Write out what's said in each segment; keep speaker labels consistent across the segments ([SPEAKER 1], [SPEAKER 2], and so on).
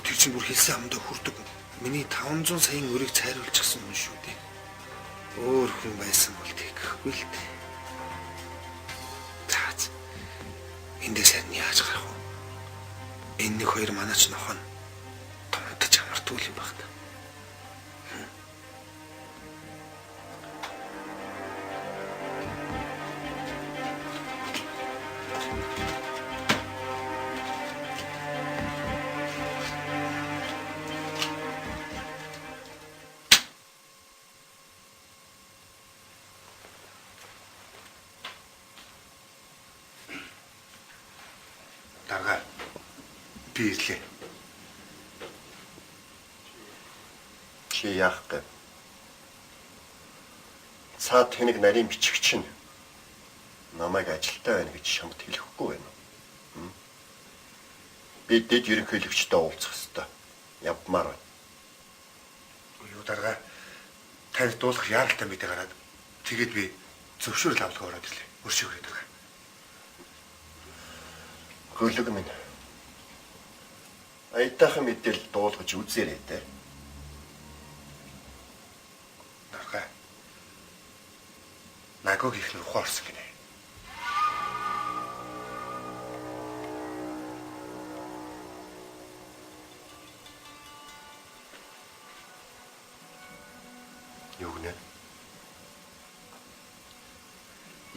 [SPEAKER 1] тэр чинь бүр хэлсэн амдаа хүрдэг. Миний 500 саяын өрийг цайруулчихсан хүн шүү дээ. Өөр хүн байсан бол тэгэхгүй л дээ. Заац. Эндээс харин яаж гарах вэ? Энэ нэг хоёр манаач нохоо томтож амартуул юм баг та. Дарга би ирлээ.
[SPEAKER 2] Чи яах гэ? Цаа тэнэг нарийн бичигч нь намайг ажилтаа байна гэж шамт хэлэхгүй байна. Би дэд ерөнхийлөгчтэй уулзах ёстой. Явмаар байна.
[SPEAKER 1] Юу дарга танд дуулах яаралтай мэдээ гараад тэгээд би зөвшөөрөл авалгаа ороод ирлээ. Өршөөрэй дарга.
[SPEAKER 2] Хөлөг минь. Аятайхан мэдээлэл дуулгаж үзээрэй дээ.
[SPEAKER 1] Дарга. Нагог ихнэр ухаарсан гинэ.
[SPEAKER 2] Юу гэнэ?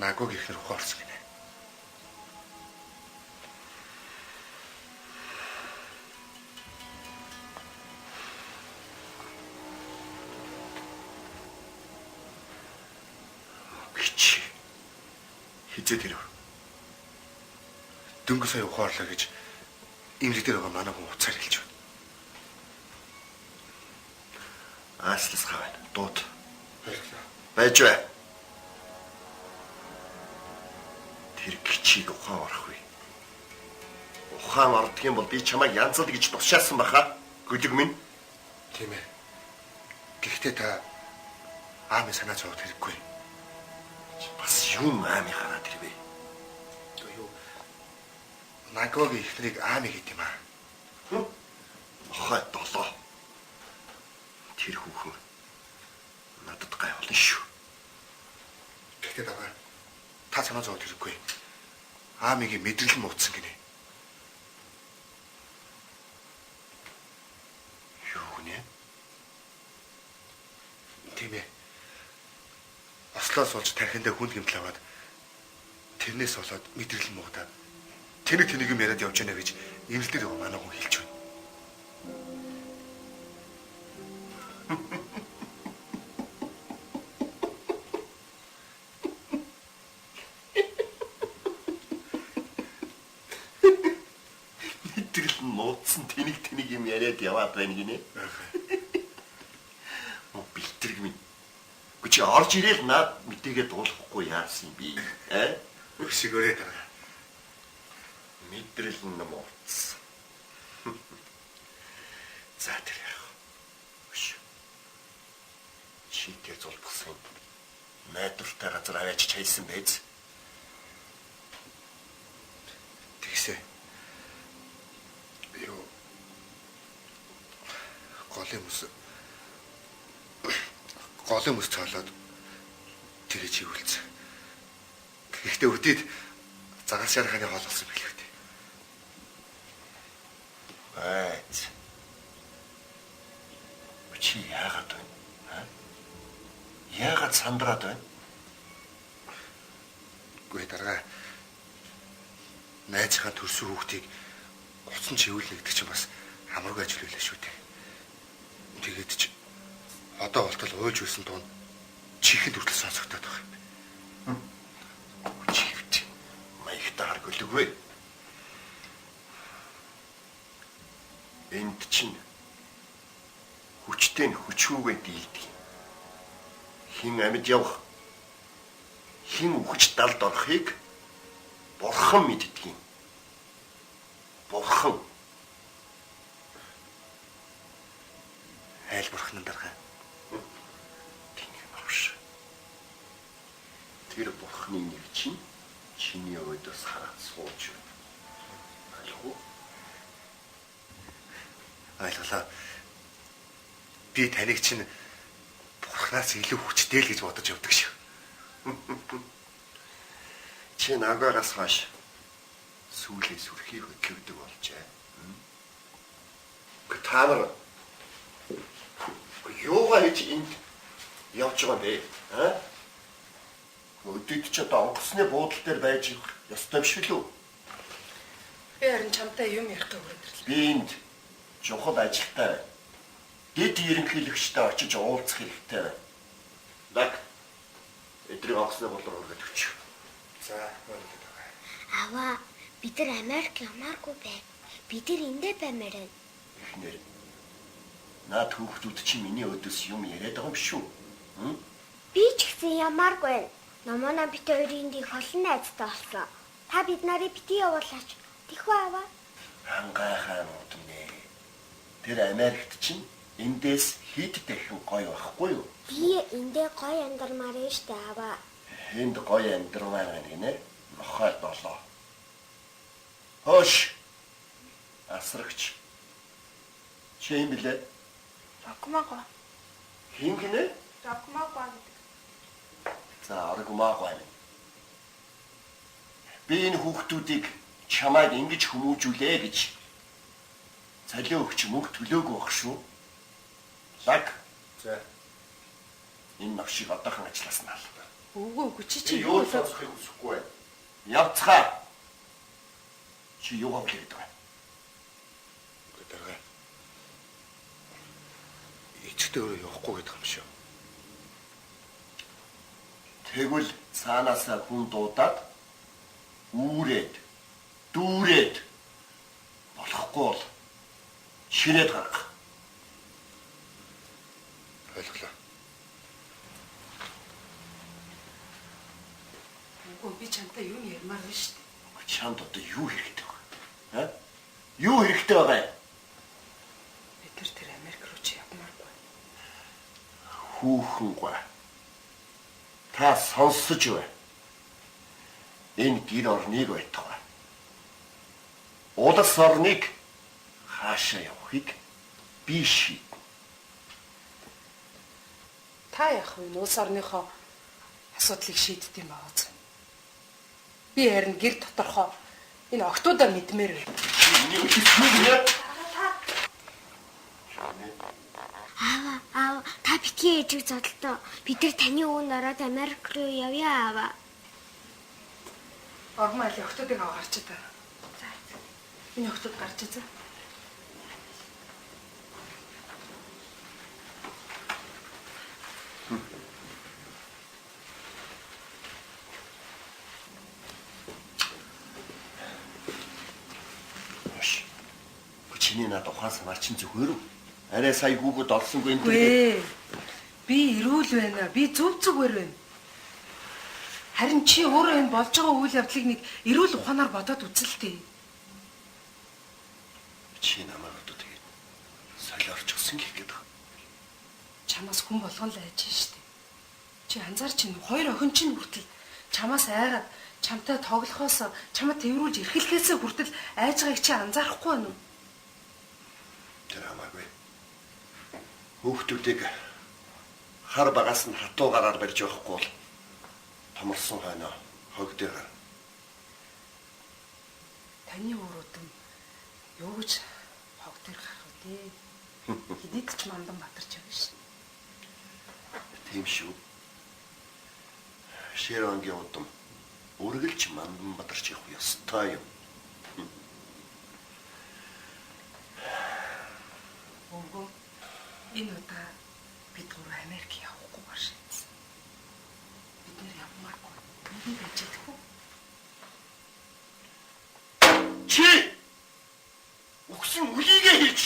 [SPEAKER 1] Нагог ихнэр ухаарсан гинэ. Хизээ тэр. Дөнгөж сая ухаарлаа гэж имлэг дээр байгаа манай хүн уцаар хэлж байна.
[SPEAKER 2] Ааслас хаваа. Дууд. Байж бай. Тэр гिचийг ухаан орох вэ? Ухаан ордог юм бол би чамайг янзал гэж тушаасан баха. Гүлэг минь.
[SPEAKER 1] Тийм ээ. Гэхдээ та аамын санаа зовох хэрэггүй.
[SPEAKER 2] Бас юм аамын хараад ирвэ.
[SPEAKER 1] Юу? Нагогийн ихнийг аамыг гэдэг юм аа.
[SPEAKER 2] Хой долоо. Тэр хүүхэн надад гай болно шүү.
[SPEAKER 1] Гэхдээ дараа та санаа зовох хэрэггүй. Аамигийн мэдрэл мууцсан гинэ.
[SPEAKER 2] Юу гэнэ?
[SPEAKER 1] Тийм ээ. Ослоос олж тархиндаа хүнд гэмтэл аваад тэрнээс болоод мэдрэл муудаад тэнэг юм яриад явж байна гэж имэл дээр манай хүн хэлж байна.
[SPEAKER 2] Мэдрэл муудсан тэнэг юм яриад яваад байна гинэ. Бэлтрэг минь. Чи орж ирээл наад мэдээгээ дуулахгүй яасан би?
[SPEAKER 1] Өшигөрөө дараа.
[SPEAKER 2] Мэдрэл нь мууцсан. За тэр яах вэ? Чи тэр зулбсан. Найдвартай газар аваач чайсан байз.
[SPEAKER 1] Тэгсээ. Юу голын мөс цоолоод тэрэ чи үлдсэн. Гэхдээ өдөөд загас шарханы хоол болсон билүү дээ.
[SPEAKER 2] Айц. Чи яагаад байна? Яагаад сандраад байна?
[SPEAKER 1] Гүй дараа найзынхаа төрсөн хүүхдийг гоцсон чивүүлнэ гэдэг чинь бас хамаагүй ажил байлаа шүү дээ. Тэгээд ч одоо болтол уйлж үйсэн дунд чихэнд хүртэл сонсогдоод байгаа юм.
[SPEAKER 2] Чивт. Маягтаар гөлөгвэ. Энд чинь хүчтэй хүчүүгээ дийлдэг. Хин амьд явах, хин үхэж далд орохыг бурхан мэддэг юм. Бурхан.
[SPEAKER 1] Айл бурхан дарга.
[SPEAKER 2] Тэр бурхны нэг чинь чиний өдөөс хараад сууж байна. Алгүй.
[SPEAKER 1] Ойлголоо. Би таныг чинь бурхнаас илүү хүчтэй л гэж бодож явдаг шүү.
[SPEAKER 2] Чи наагаас хойш сүүлээ сүрхийг хөдөлгдөг болжээ. Та нар юугаа хийж энд явж байгаа юм бэ? Өдөрт ч одоо онгоцны буудлын дээр байж ёстой биш үү?
[SPEAKER 3] Би харин чамтай юм ярих гэж өгөөд.
[SPEAKER 2] Би энд чухал ажилтай байна. Дэд ерөнхийлөгчтэй очиж уулзах хэрэгтэй байна. Даг. Эдрийг онгоцны буудлаар өргөд өгч.
[SPEAKER 1] За, өөрөөр байгаа.
[SPEAKER 4] Аваа, бид нар Америк ямааргүй бай. Бид нар эндээ баймаар байна.
[SPEAKER 2] Эхнэр. Наад хүүхдүүд чи миний өдөөс юм яриад байгаа юм шүү.
[SPEAKER 4] Би ч гэсэн ямааргүй байна. Номоно бид хоёрын дэг холон найзтай болсон. Та бид нарыг бити явуулаач. Тэхүү аваа.
[SPEAKER 2] Хангайхаа нутам нэ. Тэр Америкт чинь эндээс хэд дахин гоё байхгүй юу?
[SPEAKER 4] Би эндээ гоё амьдармаар нь штэ аваа.
[SPEAKER 2] Энд гоё амьдрмаар байна гинэ. Нохой долоо. Хош. Асрагч. Чи юм билээ?
[SPEAKER 3] Рокмаго.
[SPEAKER 2] Хин гинэ?
[SPEAKER 3] Рокмаго гэдэг.
[SPEAKER 2] За, аргумаагүй байна. Би энэ хүүхдүүдийг чамайг ингэж хүмүүжүүлээ гэж цалин өгч мөнгө төлөөгүй байх шүү. Лаг.
[SPEAKER 1] За.
[SPEAKER 2] Энэ навшиг одоохон ажиллаас нь алга.
[SPEAKER 3] Үгүй чи
[SPEAKER 2] Юу сонсохыг хүсэхгүй байна. Явцгаа. Чи юу хэлээд байгаа?
[SPEAKER 1] Гэдэг. Эцэгтэй өөрөө явахгүй гэдэг юм шүү.
[SPEAKER 2] Тэгвэл цаанаасаа хүн дуудаад үүрээд дүүрээд болохгүй бол ширээд гарах.
[SPEAKER 1] Ойлголоо.
[SPEAKER 3] Үгүй би чамтай юм ярмаар байна шүү дээ.
[SPEAKER 2] Чамд одоо юу хэрэгтэй вэ? Юу хэрэгтэй байгаа юм?
[SPEAKER 3] Бид нар тэр Америк руу чи явмааргүй.
[SPEAKER 2] Хүүхэнгүй. Та сонсож бай. Энэ гэр орныг байтугай. Улс орныг хаашаа явахыг би шийднэ.
[SPEAKER 3] Та яах вэ? Улс орныхоо асуудлыг шийддэг юм аа. Би харин гэр доторхоо энэ октоудаа мэдмээр байна.
[SPEAKER 2] Миний үсгүүрээ.
[SPEAKER 4] Аваа, та битгий ээжийг зодолтоо. Бид нар таны өвөнд ороод Америк руу явъя аваа.
[SPEAKER 3] Ормал октоудыг аваа гарч идэ. За. Энэ октод гарч идэ.
[SPEAKER 2] Чиний над ухаан санаар чинь зүгээр үү? Арай сая хүүхэд олсонгүй энэ.
[SPEAKER 3] Үгүй. Би эрүүл байна. Би зүв зүгээр байна. Харин чи өөрөө энэ болж байгаа үйл явдлыг нэг эрүүл ухаанаар бодоод үзэлтэй.
[SPEAKER 2] Чи намайг одоо тэгээд солиорчсон гэх гээд байна.
[SPEAKER 3] Чамаас хүн болгон л айж штэ. Чи анзаар чинь хоёр охин чинь хүртэл чамаас айгаад чамтай тоглохоос чамд тэрвүүлж эрхлэхээс хүртэл айж байгааг чи анзаарахгүй байна уу?
[SPEAKER 2] Тэр хамаагүй. Хүүхдүүдийг хар багаас нь хатуугаараар барьж явахгүй бол томорсон хойноо хог дээр.
[SPEAKER 3] Таны өрөөдөн юу гэж хог дээр гарах вэ? Хэдийд ч мандан батарч байгаа шин.
[SPEAKER 2] Тийм шүү. Широнгийн удам үргэлж мандан батарч явах ёстой юм.
[SPEAKER 3] Өнгөө энэ удаа бид гурав Америк явахгүй ба шийдсэн. Бид нэр явмааргүй. Энд байж идэх үү?
[SPEAKER 2] Чи өгсөн үлийгээ хийж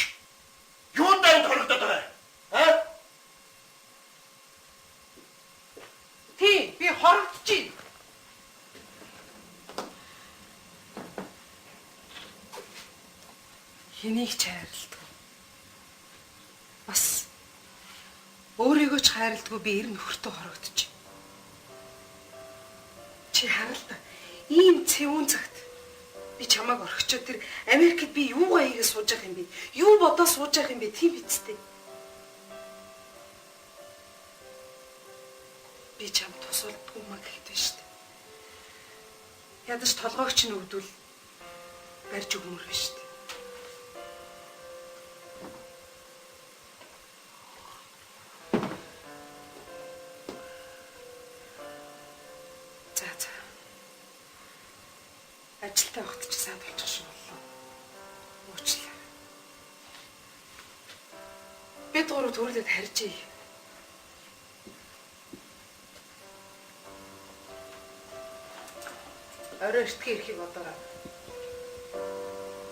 [SPEAKER 2] юунд дан хорогдоод байгаа юм?
[SPEAKER 3] Тий, би хорогдчих. Хэнийг ч хайрладаг. Бас өөрийгөө ч хайрладаггүй би ер нь нөхөртөө хорогдчих. Чи хараа л та. Ийм цэвүүн цагт Би чамайг орхичоод тэр Америкт би юугаа хийгээ сууж явах юм бэ? Юу бодоо сууж явах юм бэ? Тийм бицтэй. Би чам тусалдгүй маа гэхдээ шүү дээ. Ядаж толгойг чинь өвдвөл барьж өгмөр байна шүү дээ. За. Ажилтаа явахд ч сайн болчих шиг боллоо. Уучлаа. Бид гурав төрлөд харьжээ. Орой эртгээ ирэхийг бодоорой.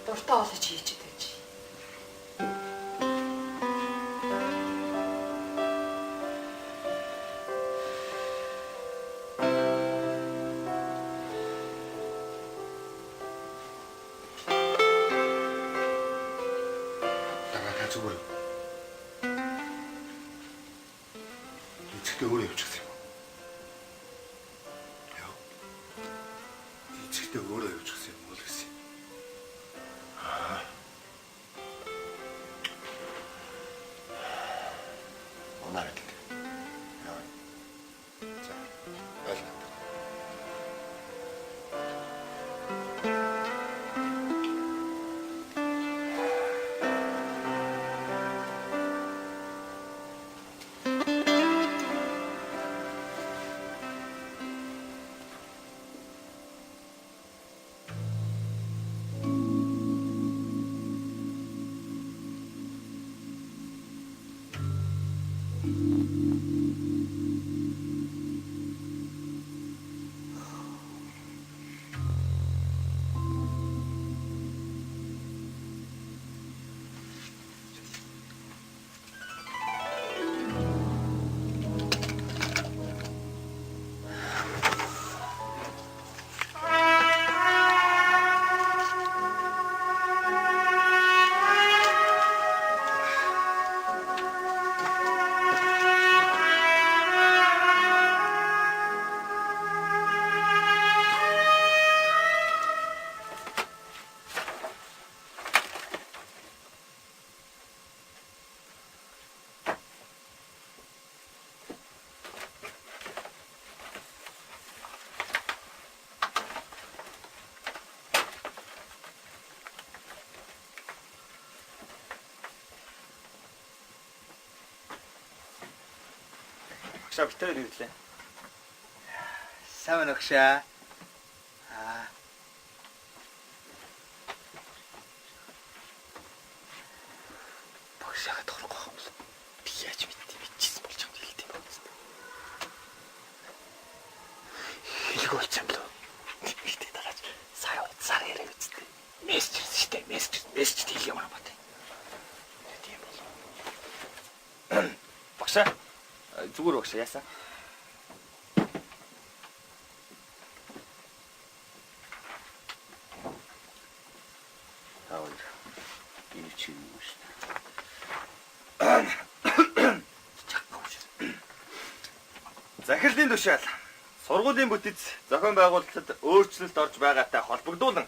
[SPEAKER 3] Дуртай олж хийж идэж.
[SPEAKER 1] Дагаа зүгээр. Эцэгтэй өөрөө явчихсан юм. Эцэгтэй өөрөө явчихсан юм уу л гэсэн.
[SPEAKER 2] Онаа гэдэг. Яа.
[SPEAKER 1] За. Ойлголоо.
[SPEAKER 5] Багшаа битээр ирлээ. Сайн багшаа. Багшаа тохирох юм бол би яаж мэдчихсэн болж байгаа юм хэлдэг юм байна. Хэлэг болчихсон болов. Битээ дараач сар яриа үсттэй. Мессеж хийх юм аа бат. Тийм болов. Багшаа зүгээр багшаа яасан?
[SPEAKER 2] Таавал энэ чинь юм шүү.
[SPEAKER 5] Захирлын тушаал сургуулийн бүтэц зохион байгуулалтад өөрчлөлт орж байгаатай холбогдуулан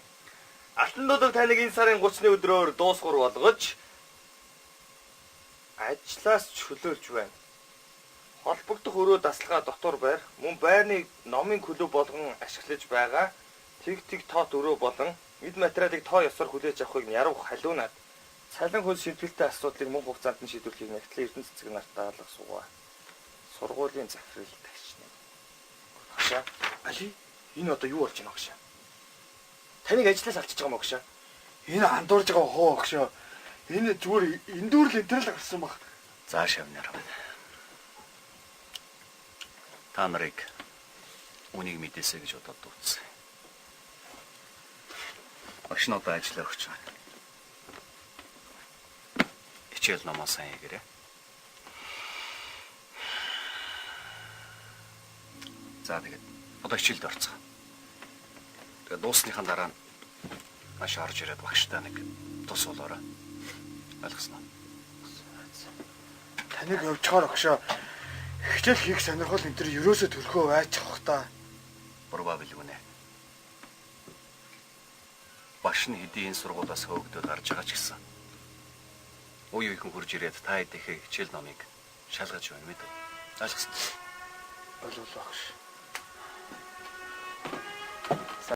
[SPEAKER 5] Алтан дулаг таныг энэ сарын 30-ны өдрөөр дуусгар болгож ажлаас чөлөөлж байна. Холбогдох өрөө дасгалгаа дотор байр мөн байрны номын клуб болгон ашиглаж байгаа тэг тоот өрөө болон эд материалыг тоо ёсоор хүлээж авахыг яруух халуунаад цалин хөл шийдвэртэй асуудлыг мөн хугацаанд нь шийдвэрлэхийг нэгтлэн Эрдэнэ цэцэг нарт даалгах суугаа. Сургуулийн захирал тагшны. Багшаа, али энэ одоо юу болж байна багшаа? Таныг ажлаас алчиж байгаа юм багшаа.
[SPEAKER 6] Энэ андуурж байгаа хоо багшаа. Энэ зүгээр эндүүрл энтрэл гарсан баг.
[SPEAKER 2] За шавнаар байна. Та нарыг үнийг мэдээсэй гэж бодоод дууцсан. Багш нь одоо ажиллаа өгч байна. Хичээл номоо сайн хийгээрэй. За тэгээд одоо хичээлд орцгоо. Тэгээд дуусныхаа дараа маш орж ирээд багштай нэг тус болоорой. Ойлгосноо?
[SPEAKER 6] Таныг явчихаар багшаа. Хичээл хийх сонирхол энэ төр ерөөсө төлхөө байж авах та.
[SPEAKER 2] Буруу билгүнэ.
[SPEAKER 7] багш нь хэдийн энэ сургуулиас хөөгдөд гарч байгаа ч гэсэн. Ууй үйхэн хурж ирээд та хэдийнхээ хичээл номыг шалгаж байна мэд. Ойлгосон.
[SPEAKER 6] Ойлголоо багш.